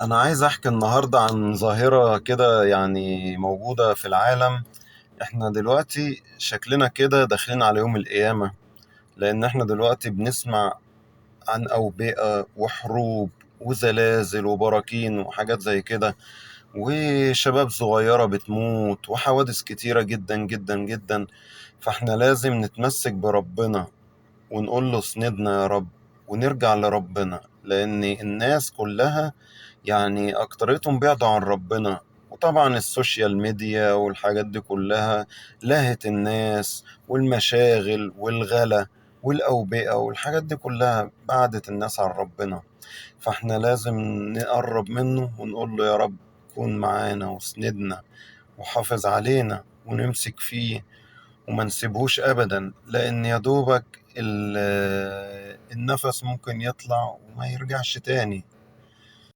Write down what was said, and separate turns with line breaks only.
أنا عايز أحكي النهاردة عن ظاهرة كده يعني موجودة في العالم. إحنا دلوقتي شكلنا كده داخلين على يوم القيامة، لأن إحنا دلوقتي بنسمع عن أوبئة وحروب وزلازل وبراكين وحاجات زي كده، وشباب صغيرة بتموت وحوادث كتيرة جدا جدا جدا. فإحنا لازم نتمسك بربنا ونقول له اسندنا يا رب، ونرجع لربنا، لأن الناس كلها يعني أكتريتهم بعدوا عن ربنا. وطبعا السوشيال ميديا والحاجات دي كلها لهت الناس، والمشاغل والغلا والأوبئة والحاجات دي كلها بعدت الناس عن ربنا. فاحنا لازم نقرب منه ونقول له يا رب كون معانا واسندنا وحافظ علينا ونمسك فيه وما نسيبهوش ابدا، لان يا دوبك النفس ممكن يطلع وما يرجعش تاني.